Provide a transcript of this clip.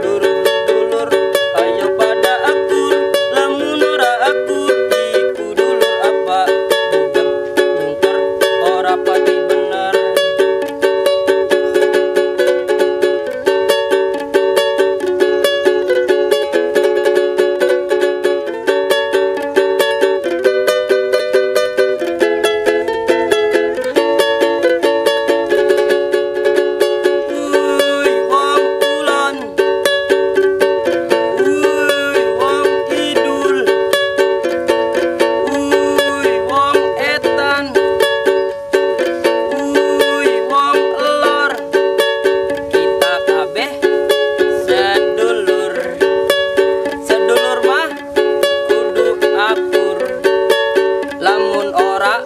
Dulur-dulur ayo pada akur, lamun ora akur iku dulur apa? Budak ngungker ora pati bener. Lamun ora